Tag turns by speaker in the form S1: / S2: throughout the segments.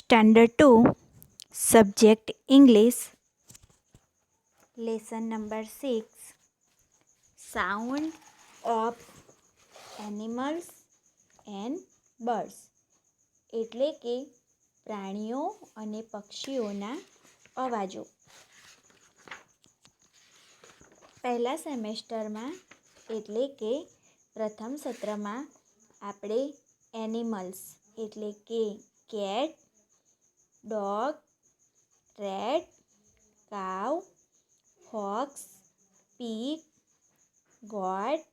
S1: Standard 2, Subject English, Lesson number 6, Sound of Animals and Birds, એટલે કે પ્રાણીઓ અને પક્ષીઓના અવાજો. પહેલા સેમેસ્ટરમાં એટલે કે પ્રથમ સત્રમાં આપણે એનિમલ્સ એટલે કે cat, dog, rat, cow, fox, pig, goat,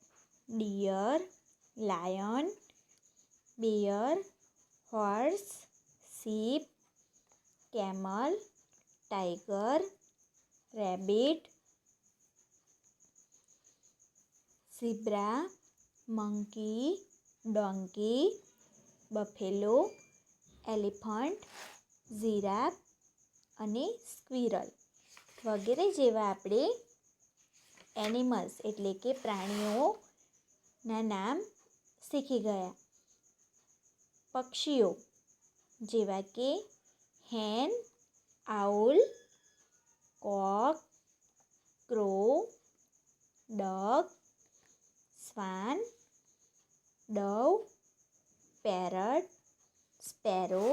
S1: deer, lion, bear, horse, sheep, camel, tiger, rabbit, zebra, monkey, donkey, buffalo, elephant, giraffe અને સ્ક્વિરલ વગેરે જેવા આપણે એનિમલ્સ એટલે કે પ્રાણીઓના નામ શીખી ગયા. પક્ષીઓ જેવા કે hen, owl, cock, crow, duck, swan, dove, parrot, sparrow,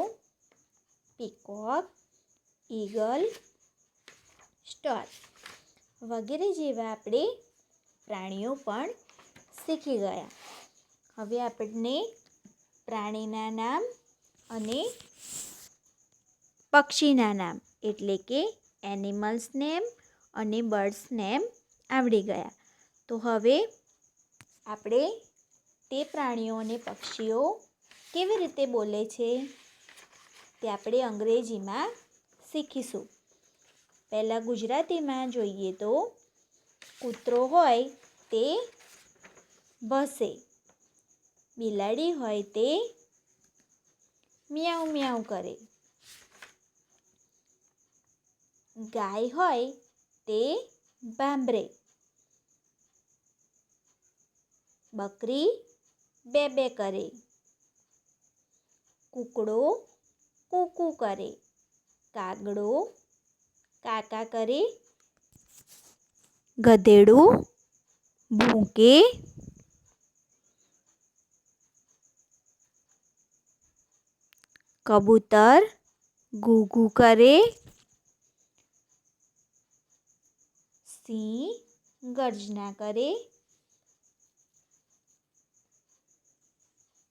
S1: peacock, eagle, stork વગેરે જેવા આપણે પ્રાણીઓ પણ શીખી ગયા. હવે આપણને પ્રાણીના નામ અને પક્ષીના નામ એટલે કે એનિમલ્સ નેમ અને બર્ડ્સ નેમ આવડી ગયા. તો હવે આપણે તે પ્રાણીઓ અને પક્ષીઓ કેવી રીતે બોલે છે તે આપણે અંગ્રેજીમાં શીખીશું. પહેલાં ગુજરાતીમાં જોઈએ તો કૂતરો હોય તે ભસે, બિલાડી હોય તે મ્યાઉ મ્યાઉ કરે, ગાય હોય તે ભાંભરે, બકરી બે બે કરે, કૂકડો કૂકૂ કરે, કાગડો કાકા કરે, ગધેડું ભૂંકે, કબૂતર ઘૂઘૂ કરે, સિંહ ગર્જના કરે,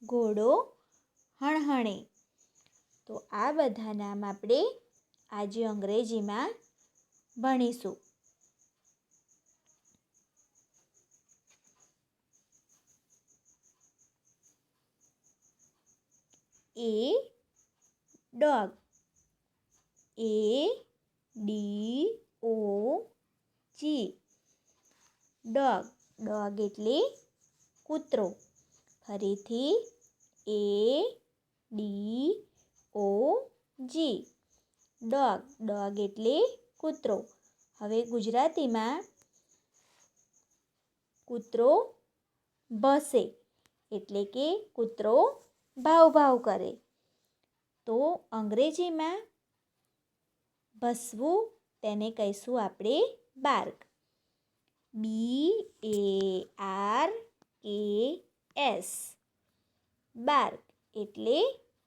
S1: ઘોડો હણહણે. તો આ બધા નામ આપણે આજે અંગ્રેજીમાં ભણીશું. એ ડોગ, ADOG, ડોગ. ડોગ એટલે કૂતરો. ફરીથી ADOG, ડોગ. ડોગ એટલે કૂતરો. હવે ગુજરાતીમાં કૂતરો ભસે એટલે કે કૂતરો ભાવ ભાવ કરે. તો અંગ્રેજીમાં ભસવું તેને કહીશું આપણે બાર્ક. BARKS, બાર્ક એટલે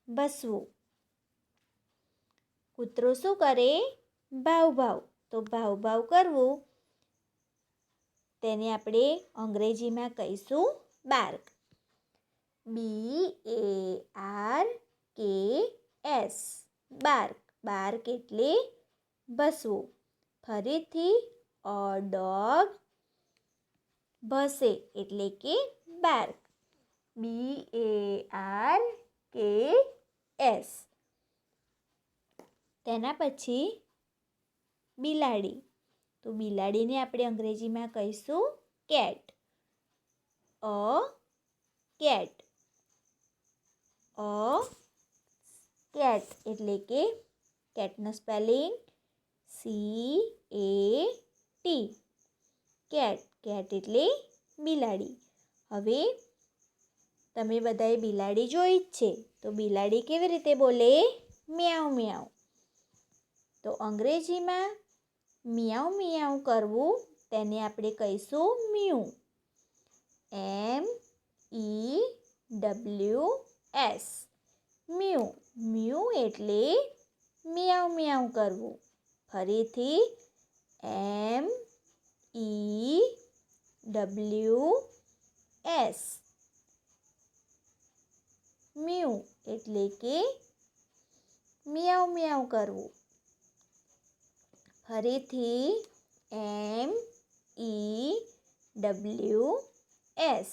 S1: ભસવું. કૂતરો શું કરે? ભાવ ભાવ. તો ભાવ ભાવ કરવું તેને આપણે અંગ્રેજીમાં કહીશું બાર્ક. BARKS, bark. બાર્ક એટલે ભસવું. ફરીથી અ ડોગ ભસે એટલે કે બાર્ક. BARKS. તેના પછી બિલાડી. તો બિલાડીને આપણે અંગ્રેજીમાં કહીશું કેટ. A cat. કેટ એટલે કે કેટનો સ્પેલિંગ CAT. કેટ. કેટ એટલે બિલાડી. હવે તમે બધાએ બિલાડી જોઈ જ છે. તો બિલાડી કેવી રીતે બોલે? મ્યાઉ મ્યાઉ. તો અંગ્રેજીમાં મિયાઉ મિયાઉ કરવું તેને આપણે કહીશું મ્યુ. MEWS mu. મ્યુ એટલે મિયાઉ મિયાઉ કરવું. ફરીથી MEWS મ્યુ એટલે કે મિયાઉ મિયાઉ કરવું. ફરીથી MEWS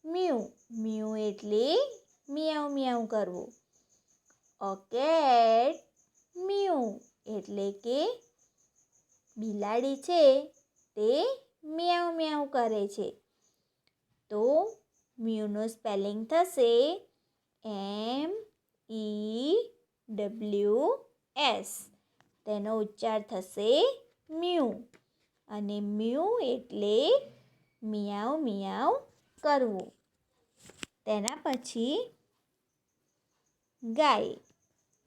S1: મ્યુ. મ્યુ એટલે મિયાઉ મિયાઉ કરવું. અ કેટ મ્યુ એટલે કે બિલાડી છે તે મિયાઉ મિયાઉ કરે છે. તો મ્યુનું સ્પેલિંગ થશે MEWS. તેનો ઉચ્ચાર થશે મ્યુ. અને મ્યુ એટલે મિયાઉ મિયાઉ કરવું. તેના પછી ગાય.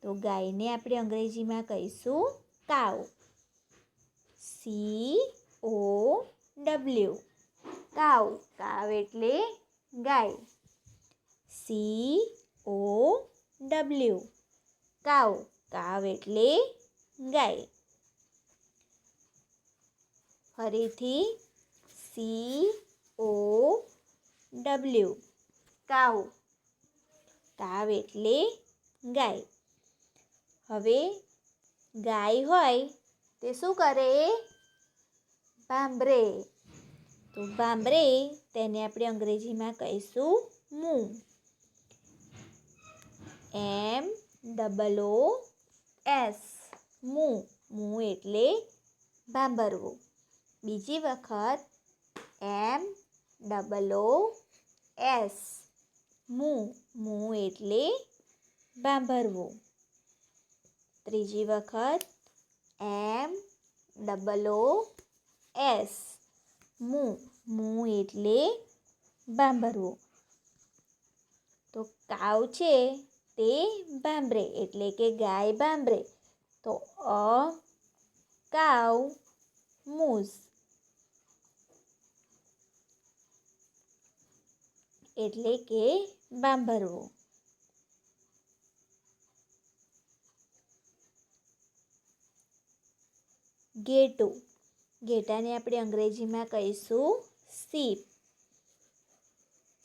S1: તો ગાયને આપણે અંગ્રેજીમાં કહીશું કાઉ. COW કાઉ. કાવ એટલે ગાય. COW કાઉ. કાવ એટલે ગાય. ફરીથી COW કાઉ. કાવ એટલે ગાય. હવે ગાય હોય તે શું કરે? ભાંભરે. તો ભાંભરે તેને આપણે અંગ્રેજીમાં કહીશું મૂ. MOOS મૂ. મૂ એટલે ભાંભરવું. બીજી વખત MOOS મૂ. મૂ એટલે ભાંભરવું. ત્રીજી વખત MOOS મૂ. મૂ એટલે ભાંભરવું. તો કાવ છે તે ભાંભરે એટલે કે ગાય ભાંભરે. તો અ કાવ મૂઝ એટલે કે ભાંભરવું. ઘેટું. ઘેટાને આપણે અંગ્રેજીમાં કહીશું શીપ.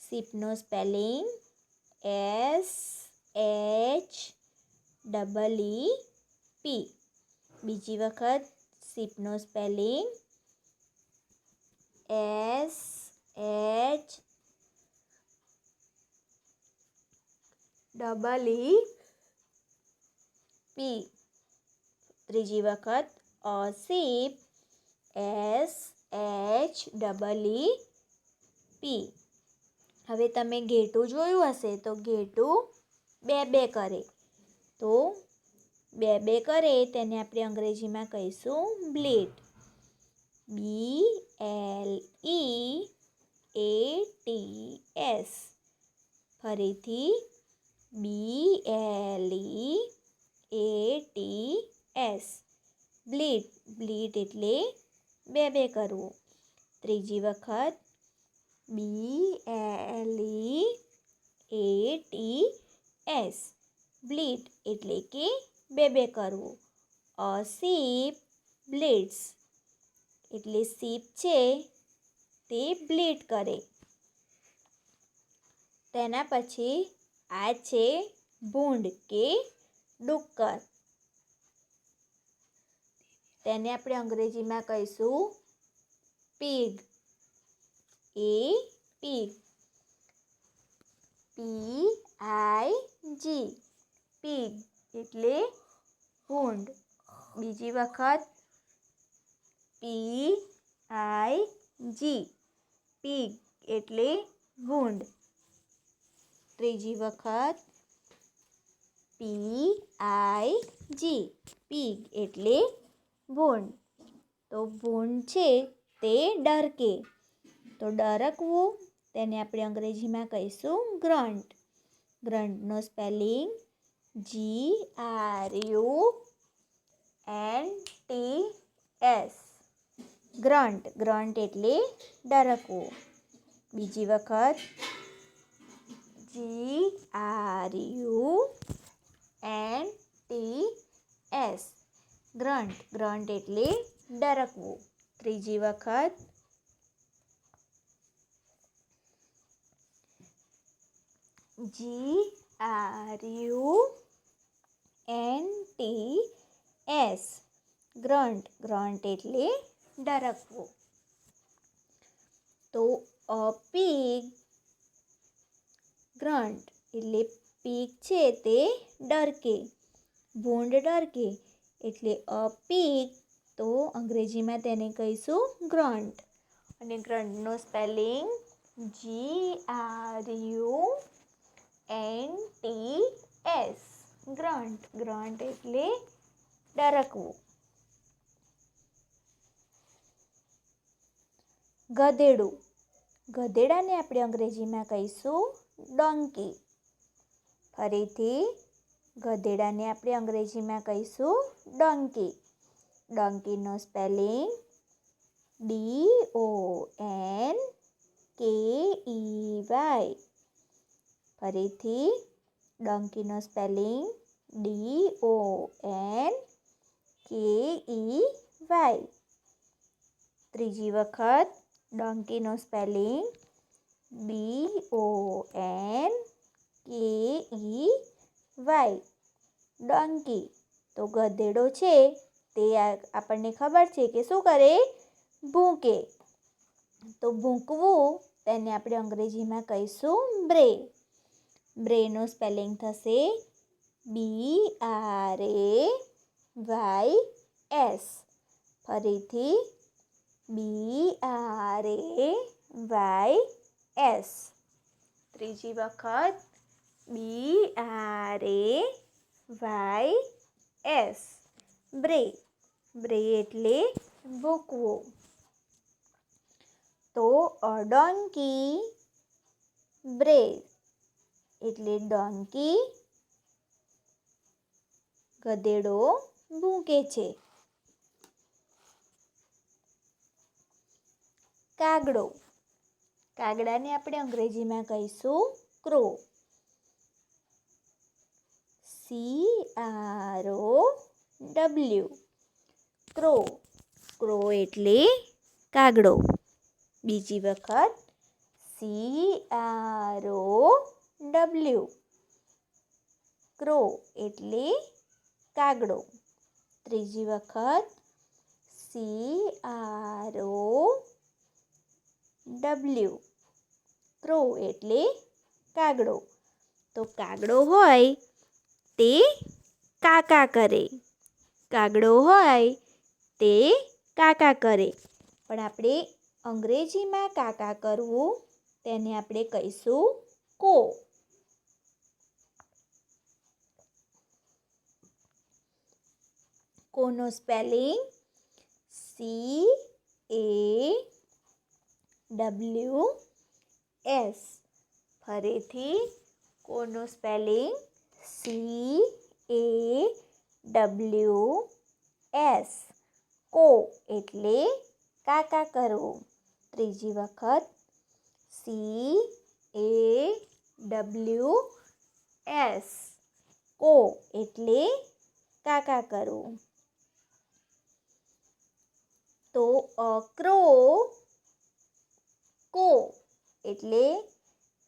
S1: શીપનો spelling SHEEP. બીજી વખત શીપનો સ્પેલિંગ SHEEP. ત્રીજી વખત અ શીપ SHEEP. હવે તમે ઘેટું જોયું હશે તો ઘેટું બે બે કરે. તો બે બે કરે તેને આપણે અંગ્રેજીમાં કહીશું બ્લીટ. BLEATS. ફરીથી BLEATS બ્લીટ. બ્લીટ એટલે બે બે કરવું. ત્રીજી વખત BLEATS બ્લીટ એટલે કે બે બે કરવું. અ શીપ બ્લીટ્સ એટલે શીપ છે તે બ્લીટ કરે. તેના પછી આ છે ભૂંડ કે ડુક્કર. તેને આપણે અંગ્રેજીમાં કહીશું પીગ. PIG. પીગ એટલે ભૂંડ. બીજી વખત PIG પીગ એટલે ભૂંડ. ત્રીજી વખત PIG પીગ એટલે ભૂંડ. તો ભૂંડ છે તે ડરકે. તો ડરકવું તેને આપણે અંગ્રેજીમાં કહીશું ગ્રન્ટ. ગ્રન્ટનો સ્પેલિંગ GRUNTS ગ્રન્ટ. ગ્રન્ટ એટલે ડરકવું. બીજી વખત GRUNTS ગ્રન્ટ. ગ્રન્ટ એટલે ડરકવું. ત્રીજી વખત GRUNTS ગ્રન્ટ. ગ્રન્ટ એટલે ડરકવું. તો અ પીગ ગ્રન્ટ એટલે પીગ છે તે ડરકે, ભૂંડ ડરકે એટલે અ પીગ. તો અંગ્રેજીમાં તેને કહીશું ગ્રન્ટ. અને ગ્રન્ટનો સ્પેલિંગ GRUNTS ગ્રન્ટ. ગ્રન્ટ એટલે ડરકવું. ગધેડું. ગધેડાને આપણે અંગ્રેજીમાં કહીશું ડોંકી. ફરીથી ગધેડાને આપણે અંગ્રેજીમાં કહીશું ડોંકી. ડોંકીનો spelling DONKEY. ફરીથી ડોંકીનો સ્પેલિંગ DONKEY. ત્રીજી વખત ડોંકીનો સ્પેલિંગ DONKEY. ડોંકી. તો ગધેડો છે તે આપણને ખબર છે કે શું કરે? ભૂંકે. તો ભૂંકવું તેને આપણે અંગ્રેજીમાં કહીશું બ્રે. બ્રેનો સ્પેલિંગ થશે BRAYS. ફરીથી BRAYS. ત્રીજી વખત BRAYS. બ્રે. બ્રે એટલે ભૂકવું. તો અ ડોંકી બ્રે એટલે ડોંકી ગધેડો ભૂંકે છે. કાગડો. કાગડાને આપણે અંગ્રેજીમાં કહીશું ક્રો. CROW crow. ક્રો એટલે કાગડો. બીજી વખત CROW ક્રો એટલે કાગડો. ત્રીજી વખત CROW ક્રો એટલે કાગડો. તો કાગડો હોય તે કાકા કરે. કાગડો હોય તે કાકા કરે. પણ આપણે અંગ્રેજીમાં કાકા કરવું તેને આપણે કહીશું કો. કોનો સ્પેલિંગ CAWS. ફરીથી કોનો સ્પેલિંગ CAWS. કો એટલે કાકા કરવું. ત્રીજી વખત CAWS. કો એટલે કાકા કરવું. તો ક્રો કો એટલે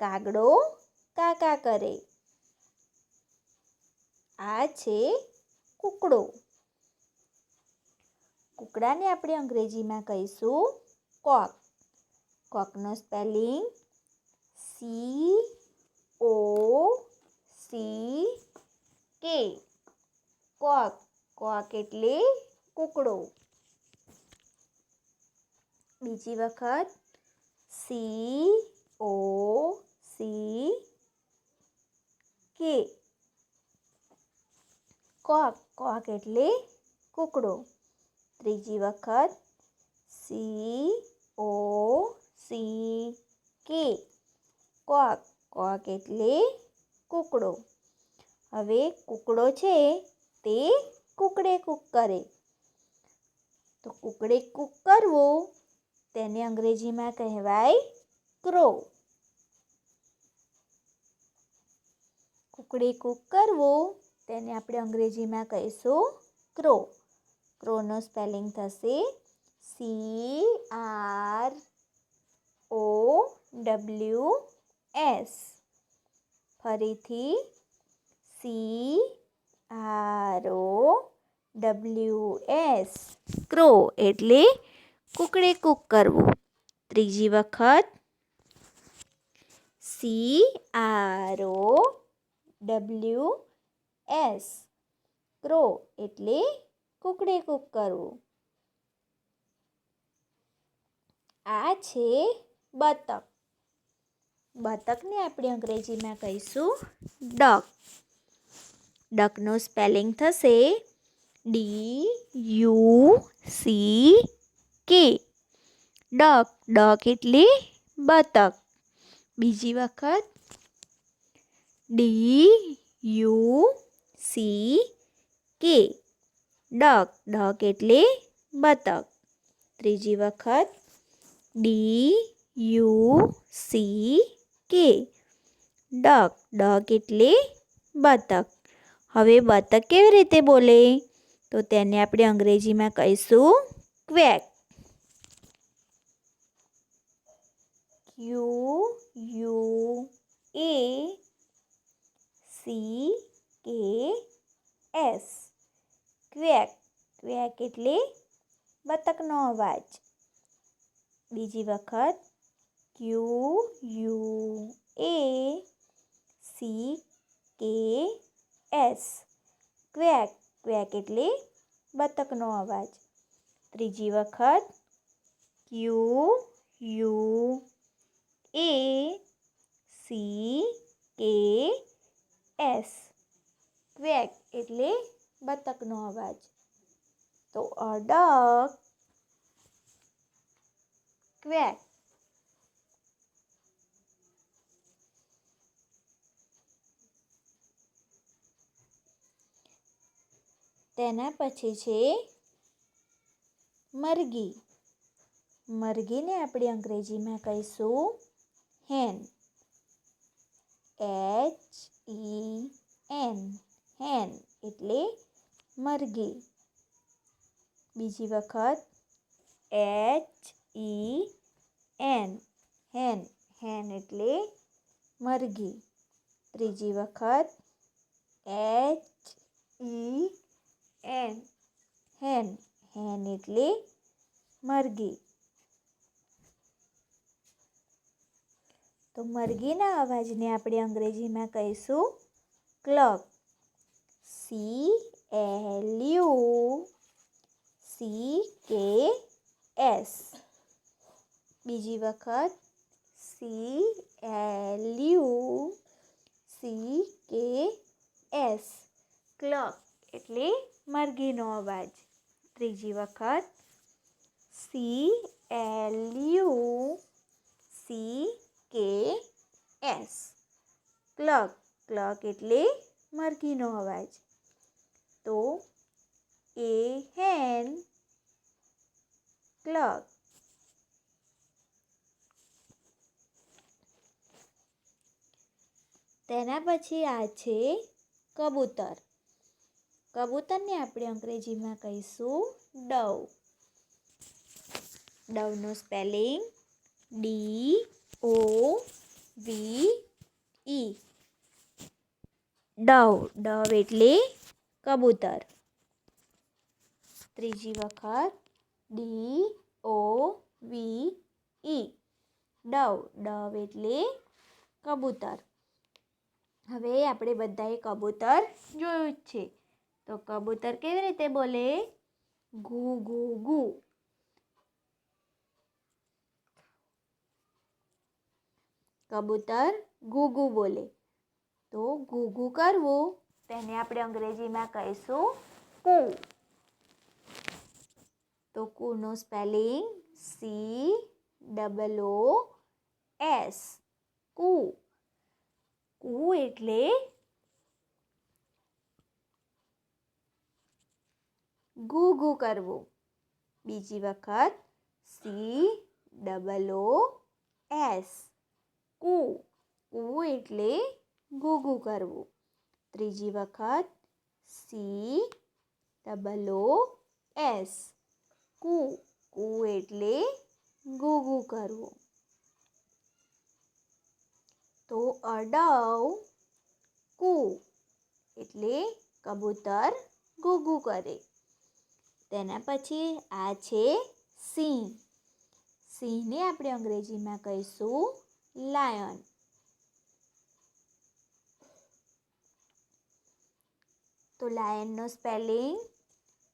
S1: કાગડો કાકા કરે. આ છે કૂકડો. કૂકડાને આપણે અંગ્રેજીમાં કહીશું કોક. કોકનો સ્પેલિંગ COCK. કોક. કોક એટલે કૂકડો. બીજી વખત COCK. કોક. કોક એટલે કૂકડો. ત્રીજી વખત COCK. કોક. કોક એટલે કૂકડો. હવે કૂકડો છે તે કૂકડે કૂક કરે. તો કૂકડે કૂક કરવું તેને અંગ્રેજીમાં કહેવાય ક્રો. કૂકડે કૂક કરવું તેને આપણે અંગ્રેજીમાં કહીશું ક્રો. ક્રોનો સ્પેલિંગ થશે CROWS. ફરીથી CROWS. ક્રો એટલે કૂકડે કૂક કરવું. ત્રીજી વખત CROWS. ક્રો એટલે કૂકડે કૂક કરવું. આ છે બતક. બતકને આપણે અંગ્રેજીમાં કહીશું ડક. ડકનું સ્પેલિંગ થશે DUCK. ડક. ડક એટલે બતક. બીજી વખત DUCK. ડક. ડક એટલે બતક. ત્રીજી વખત DUCK. ડક. ડક એટલે બતક. હવે બતક કેવી રીતે બોલે? તો તેને આપણે અંગ્રેજીમાં કહીશું ક્વેક. QUACKS. ક્વેક. ક્વેક એટલે બતકનો અવાજ. બીજી વખત QUACKS. ક્વેક. ક્વેક એટલે બતકનો અવાજ. ત્રીજી વખત QUACKS. ક્વેક એટલે બતકનો અવાજ. તો અ ડક ક્વેક. તેના પછી છે મરઘી. મરઘીને આપણે અંગ્રેજીમાં કહીશું હેન. HEN. હેન એટલે મરઘી. બીજી વખત HEN. હેન. હેન એટલે મરઘી. ત્રીજી વખત HEN. હેન. હેન એટલે મરઘી. તો મરઘીના અવાજને આપણે અંગ્રેજીમાં કહીશું ક્લક. CLUCKS. બીજી વખત CLUCKS. ક્લક એટલે મરઘીનો અવાજ. ત્રીજી વખત CLUCKS. ક્લક. ક્લક એટલે મરઘીનો અવાજ. તો એ હેન ક્લક. તેના પછી આ છે કબૂતર. કબૂતરને આપણે અંગ્રેજીમાં કહીશું ડવ. ડવનું સ્પેલિંગ DOVE. ડવ. ડવ એટલે કબૂતર. ત્રીજી વખત DOVE. ડવ. ડવ એટલે કબૂતર. હવે આપણે બધાએ કબૂતર જોયું જ છે. તો કબૂતર કેવી રીતે બોલે? ઘૂ ઘૂ ઘૂ. કબૂતર ઘૂ ઘૂ બોલે. તો ઘૂ ઘૂ કરવું તેને આપણે અંગ્રેજીમાં કહીશું કૂ. તો કૂનું સ્પેલિંગ COOS. કૂ. કૂ એટલે ઘૂઘું કરવું. બીજી વખત COOS કૂ. કૂ એટલે ઘૂઘું કરવું. ત્રીજી વખત COOS કૂ. કૂ એટલે ઘૂઘું કરવું. તો અડવ કૂ એટલે કબૂતર ઘૂઘું કરે. તેના પછી આ છે સિંહ. સિંહને આપણે અંગ્રેજીમાં કહીશું લાયન. તો લાયનનો સ્પેલિંગ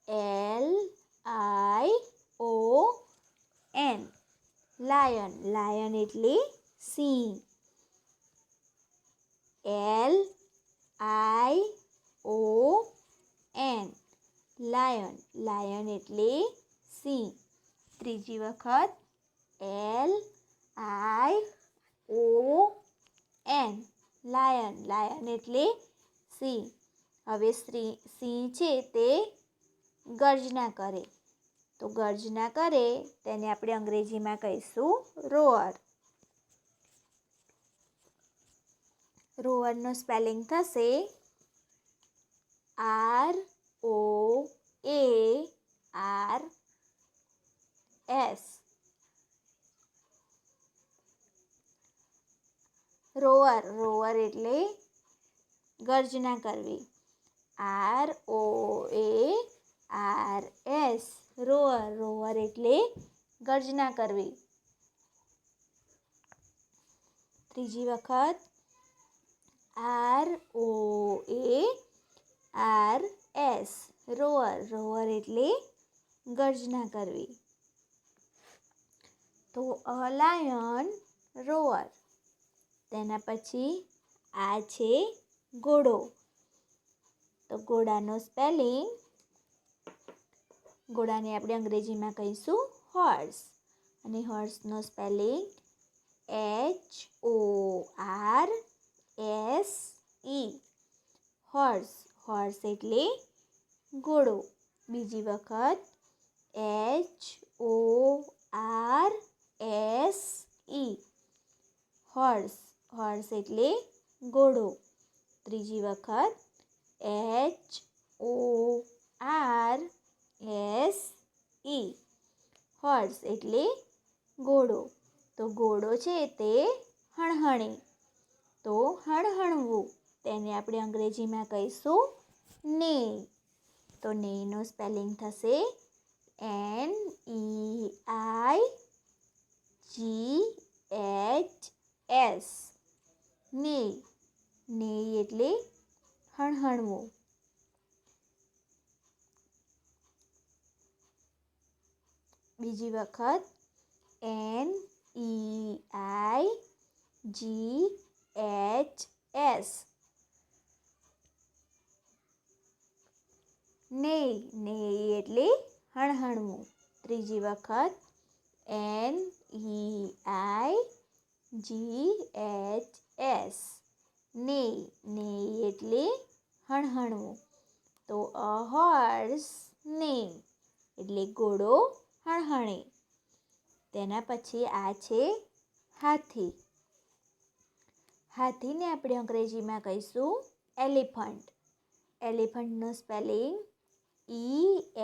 S1: LION. લાયન. લાયન એટલે સિંહ. LION. લાયન. લાયન એટલે સિંહ. ત્રીજી વખત LION. લાયન. લાયન એટલે સિંહ. હવે સિંહ છે તે ગર્જના કરે. તો ગર્જના કરે તેને આપણે અંગ્રેજીમાં કહીશું રોઅર. રોઅરનો સ્પેલિંગ થશે ROARS. રોઅર. રોઅર એટલે ગર્જના કરવી. ROARS. રોઅર. રોઅર એટલે ગર્જના કરવી. ત્રીજી વખત ROARS. રોઅર. રોઅર એટલે ગર્જના કરવી. તો અ લાયન રોઅર. તેના પછી આ છે ઘોડો. તો ઘોડાનો સ્પેલિંગ, ઘોડાને આપણે અંગ્રેજીમાં કહીશું હોર્સ. અને હોર્સનો સ્પેલિંગ HORSE. હોર્સ. હોર્સ એટલે ઘોડો. બીજી વખત HORSE. હોર્સ. હોર્સ એટલે ઘોડો. ત્રીજી વખત HORSE. હોર્સ એટલે ઘોડો. તો ઘોડો છે તે હણહણે. તો હણહણવું તેને આપણે અંગ્રેજીમાં કહીશું નેઇ. તો નેઇનો સ્પેલિંગ થશે NEIGHS. નેઇ. નેઇ એટલે હણહણવું. બીજી વખત NEIGHS. નેઇ. નેઇ એટલે હણહણવું. ત્રીજી વખત NEIGHS. નેઇ. નેઇ એટલે હણહણવું. તો અ હોર્સ નેઇ એટલે ઘોડો હણહણે. તેના પછી આ છે હાથી. હાથીને આપણે અંગ્રેજીમાં કહીશું એલિફન્ટ. એલિફન્ટનો સ્પેલિંગ ELEPHANT.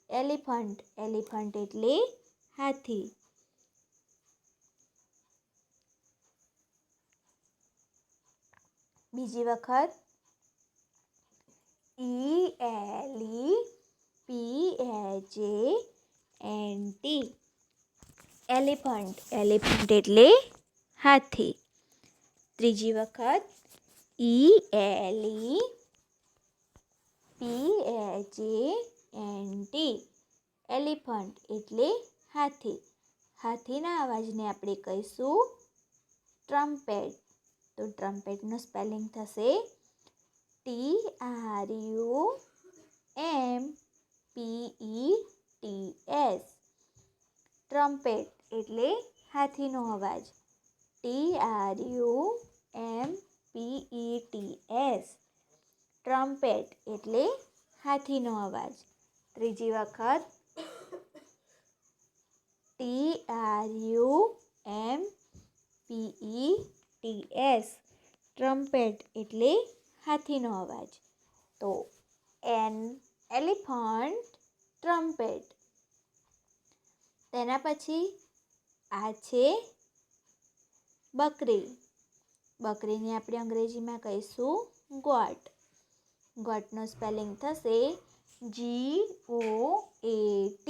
S1: એલિફન્ટ. એલિફન્ટ એટલે હાથી. બીજી વખત ELEPHANT. એલિફન્ટ. એલિફન્ટ એટલે હાથી. ત્રીજી વખત ELEPHANT. એલિફન્ટ એટલે હાથી. હાથીના અવાજને આપણે કહીશું ટ્રમ્પેટ. તો ટ્રમ્પેટનો સ્પેલિંગ થશે TRUMPETS. ટ્રમ્પેટ એટલે હાથીનો અવાજ. TRUMPET. TRUMPETS ટ્રમ્પેટ એટલે હાથીનો અવાજ. ત્રીજી વખત TRUMPETS ટ્રમ્પેટ એટલે હાથીનો અવાજ. તો એન એલિફન્ટ ટ્રમ્પેટ. તેના પછી આ છે બકરી. બકરીને આપણે અંગ્રેજીમાં કહીશું ગોટ. ગોટનો સ્પેલિંગ થશે GOAT.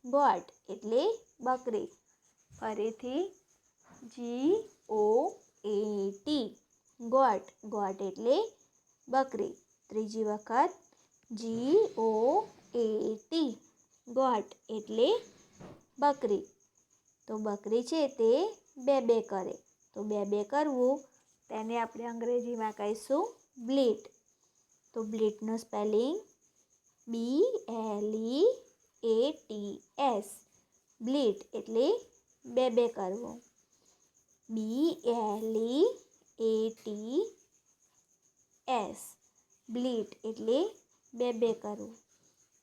S1: ગોટ એટલે બકરી. ફરીથી GOAT ગોટ. ગોટ એટલે બકરી. ત્રીજી વખત GOAT ગોટ એટલે બકરી. તો બકરી છે તે બે બે કરે. તો બે બે કરવું તેને આપણે અંગ્રેજીમાં કહીશું બ્લીટ. તો બ્લીટનો સ્પેલિંગ BLEATS. બ્લીટ એટલે બે બે કરવું. BLEATS બ્લીટ એટલે બે બે કરવું.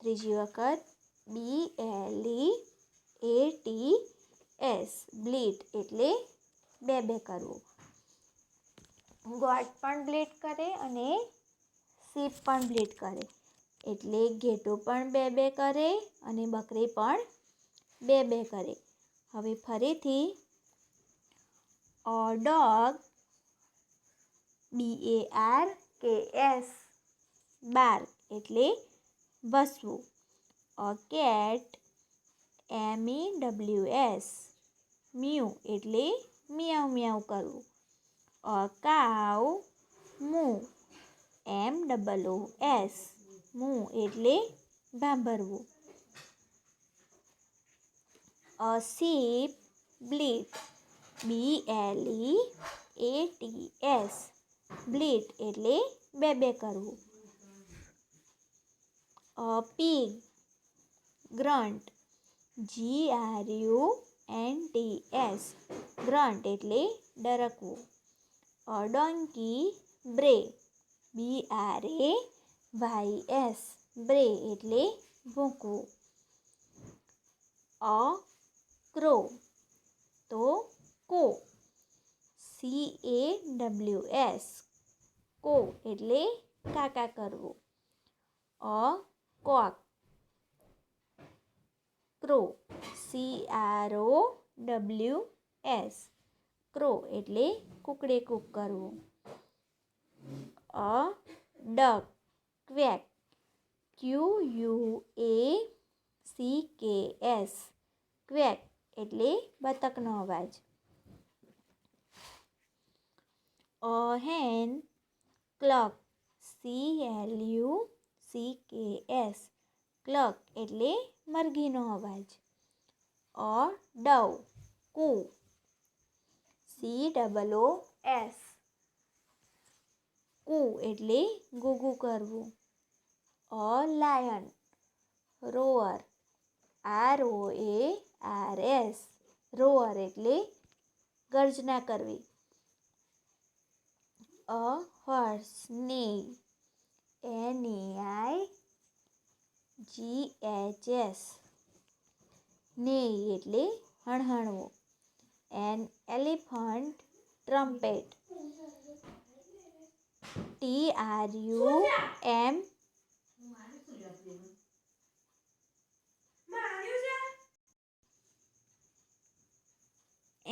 S1: ત્રીજી વખત BLEATS બ્લીટ એટલે બે બે કરવું. ગોટ પણ બ્લીટ કરે અને શીપ પણ બ્લીટ કરે. એટલે ઘેટું પણ બે બે કરે અને બકરી પણ બે બે કરે. હવે ફરીથી ડોગ BARKS બાર્ક એટલે ભસવું. કેટ MEWS મ્યુ એટલે મિયાઉ મિયાઉ કરવું. કાઉ મૂ MOOS મૂ એટલે ભાંભરવું. શીપ બ્લીટ BLEATS બ્લીટ એટલે બે બે કરવું. પીગ ગ્રન્ટ GRUNTS ગ્રન્ટ એટલે ડરકવું. ડોંકી બ્રે BRAYS બ્રે એટલે ભૂંકવું. ક્રો તો કો CAWS કો એટલે કાકા કરવું. કોક ક્રો CROWS ક્રો એટલે કુકડે કૂક કરવું. ડક ક્વેક QUACKS ક્વેક એટલે બતકનો અવાજ. હેન ક્લક CLUCKS ક્લક એટલે મરઘીનો અવાજ. ડવ કૂ COOS કૂ એટલે ગૂગું કરવું. લાયન રોઅર ROARS રોઅર એટલે ગર્જના કરવી. હોર્સ નેઈ NAIGHS નેઈ એટલે હણહણવું. An elephant trumpet TRUM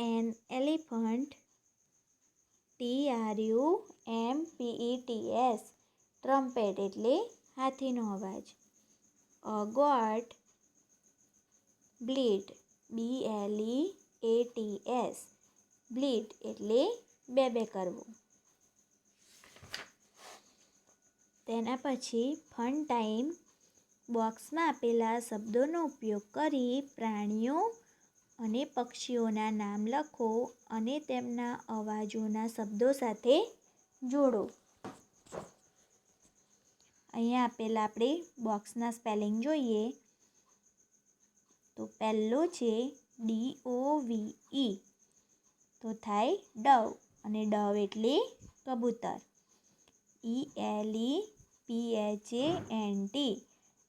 S1: an elephant TRUMPETS trumpet એટલે હાથીનો અવાજ. ગોટ બ્લીટ BLEATS બ્લીટ એટલે બે બે કરવું. તેના પછી ફન ટાઈમ. બોક્સમાં આપેલા શબ્દોનો ઉપયોગ કરી પ્રાણીઓ અને પક્ષીઓના નામ લખો અને તેમના અવાજોના શબ્દો સાથે જોડો. અહીંયા આપેલા આપણે બોક્સના સ્પેલિંગ જોઈએ. તો પહેલું છે DOVE તો થાય ડવ અને ડવ એટલે કબૂતર. ELEPHANT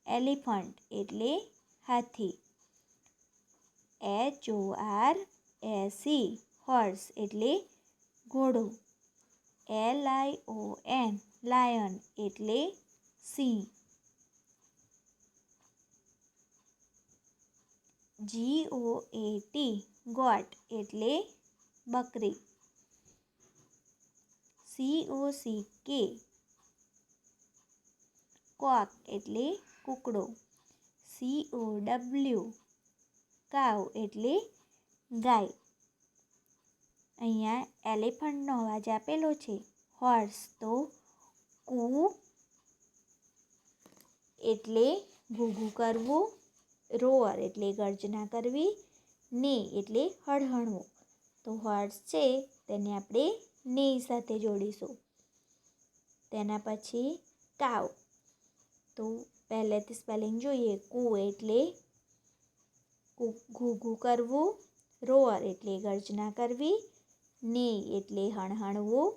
S1: એલિફન્ટ એટલે હાથી. HORSE હોર્સ એટલે ઘોડો. LION લાયન એટલે સિંહ. GOAT ગોટ એટલે બકરી. COCK કોક એટલે કૂકડો. COW કાવ એટલે ગાય. અહીંયા એલિફન્ટનો અવાજ આપેલો છે હોર્સ, તો કૂ એટલે ઘૂઘું કરવું, રોઅર એટલે ગર્જના કરવી, ને એટલે હળહળવું. તો હોર્સ છે તેને આપણે ને સાથે જોડીશું. તેના પછી કાવ, તો પહેલેથી સ્પેલિંગ જોઈએ. કૂ એટલે ઘૂઘું કરવું, રોઅર એટલે ગર્જના કરવી, ને એટલે હણહણવું,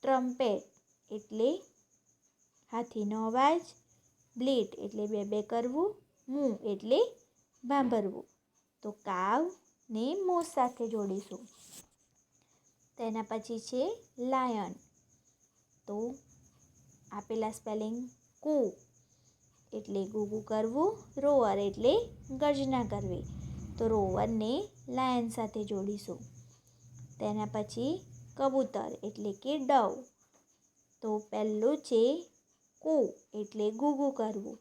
S1: ટ્રમ્પેટ એટલે હાથીનો અવાજ, બ્લીટ એટલે બે બે કરવું, મૂ એટલે ભાંભરવું. તો કાવ ને મૂ સાથે જોડીશું. તેના પછી છે લાયન, તો આપેલા સ્પેલિંગ કૂ એટલે ઘૂઘું કરવું, રોઅર એટલે ગર્જના કરવી. તો રોઅરને લાયન સાથે જોડીશું. તેના પછી કબૂતર એટલે કે ડવ, તો પહેલું છે કૂ એટલે ઘૂઘું કરવું,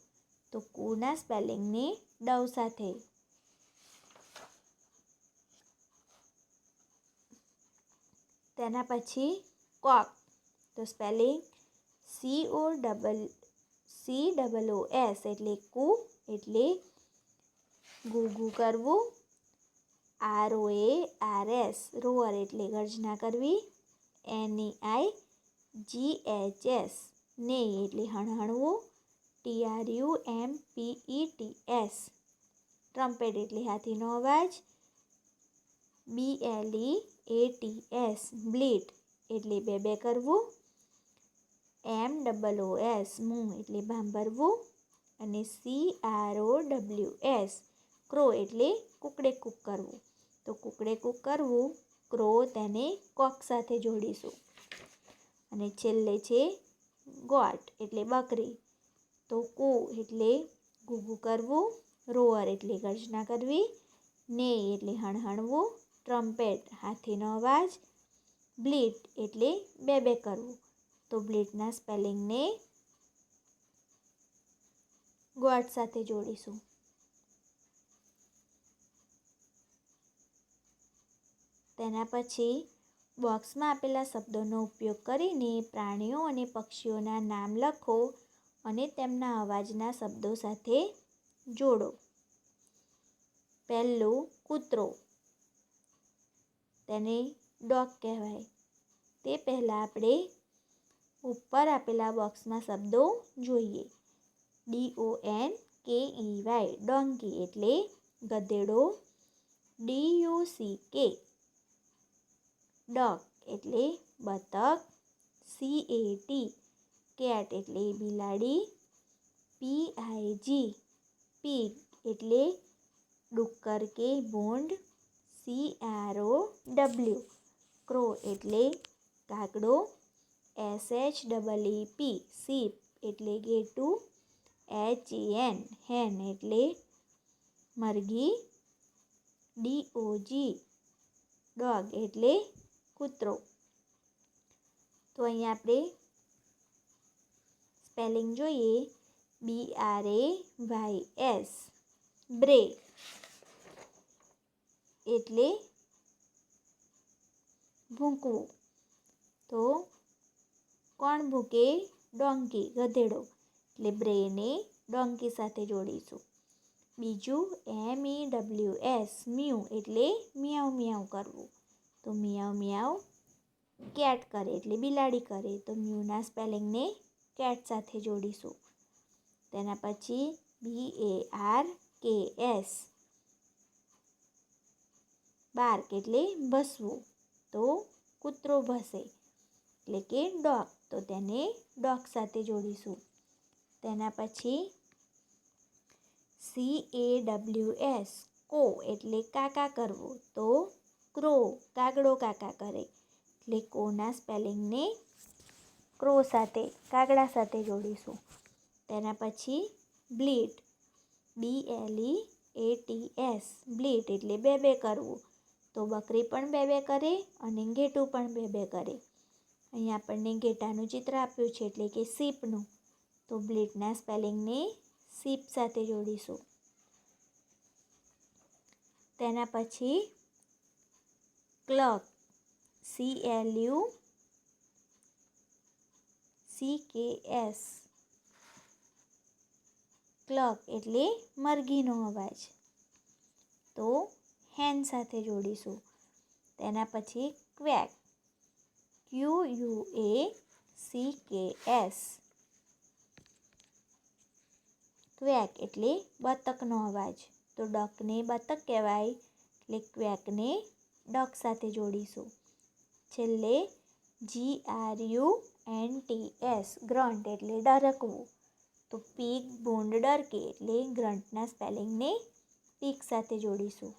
S1: તો કૂના સ્પેલિંગને ડવ સાથે. તેના પછી કોક, તો સ્પેલિંગ COOS એટલે કૂ એટલે ઘૂઘું કરવું, ROARS રોઅર એટલે ગર્જના કરવી, NEIGHS ને એટલે હણહણવું, TRUMPETS ટ્રમ્પેટ એટલે હાથીનો અવાજ, BLEATS બ્લીટ એટલે બે બે કરવું, MOOS મૂં એટલે ભાંભરવું, અને CROWS ક્રો એટલે કૂકડે કૂક કરવું. તો કૂકડે કૂક કરવું, ક્રો તેને કોક સાથે જોડીશું. અને છેલ્લે છે ગોટ એટલે બકરી, તો કૂ એટલે ઘૂઘું કરવું, રોઅર એટલે ગર્જના કરવી, ને એટલે હણહણવું, ટ્રમ્પેટ હાથીનો અવાજ, બ્લીટ એટલે બે બે કરવું. તો બ્લીટના સ્પેલિંગને ગોટ સાથે જોડીશું. તેના પછી બોક્સમાં આપેલા શબ્દોનો ઉપયોગ કરીને પ્રાણીઓ અને પક્ષીઓના નામ લખો અને તેમના અવાજના શબ્દો સાથે જોડો. પહેલું કૂતરો, તેને ડોગ કહેવાય. તે પહેલાં આપણે ઉપર આપેલા બોક્સમાં શબ્દો જોઈએ. DONKEY ડોંકી એટલે ગધેડો. DUCK ડક એટલે બતક. CAT કેટ એટલે બિલાડી. PIG પીગ એટલે ડુક્કર કે ભૂંડ. CROW ક્રો એટલે કાગડો. SHEEP શીપ એટલે ઘેટું. HEN હેન એટલે મરઘી. DOG ડોગ એટલે કૂતરો. તો અહીંયા આપણે સ્પેલિંગ જોઈએ. BRAYS બ્રે એટલે ભૂંકવું. તો કોણ ભૂંકે? ડોંકી ગધેડો, એટલે બ્રેને ડોંકી સાથે જોડીશું. બીજું MEWS મ્યુ એટલે મિયાઉ મિયાઉ કરવું. તો મિયાઉ મિયાઉ કેટ કરે એટલે બિલાડી કરે, તો મ્યુના સ્પેલિંગને કેટ સાથે જોડીશું. તેના પછી BARKS બાર્ક એટલે ભસવું, તો કૂતરો ભસે. એટલે કે ડોગ, તો તેને ડોગ સાથે જોડીશું. તેના પછી CAWS કો એટલે કાકા કરવો, તો ક્રો કાગડો કાકા કરે, એટલે કોના સ્પેલિંગને ક્રો સાથે કાગડા સાથે જોડીશું. તેના પછી બ્લીટ BLEATS બ્લીટ એટલે બે બે કરવું, તો બકરી પણ બે બે કરે અને ઘેટું પણ બે બે કરે. અહીં આપણને ઘેટાનું ચિત્ર આપ્યું છે એટલે કે શીપનું, તો બ્લીટના સ્પેલિંગને શીપ સાથે જોડીશું. તેના પછી ક્લક CLUCKS ક્લક એટલે મરઘીનો અવાજ, તો હેન સાથે જોડીશું. તેના પછી ક્વેક QUACKS ક્વેક એટલે બતકનો અવાજ, તો ડકને બતક કહેવાય એટલે ક્વેકને ડક સાથે જોડીશું. છેલ્લે GRUNTS ગ્રન્ટ એટલે ડરકવું, તો પીગ ભૂંડ ડરકે એટલે ગ્રન્ટના સ્પેલિંગને પીગ સાથે જોડીશું.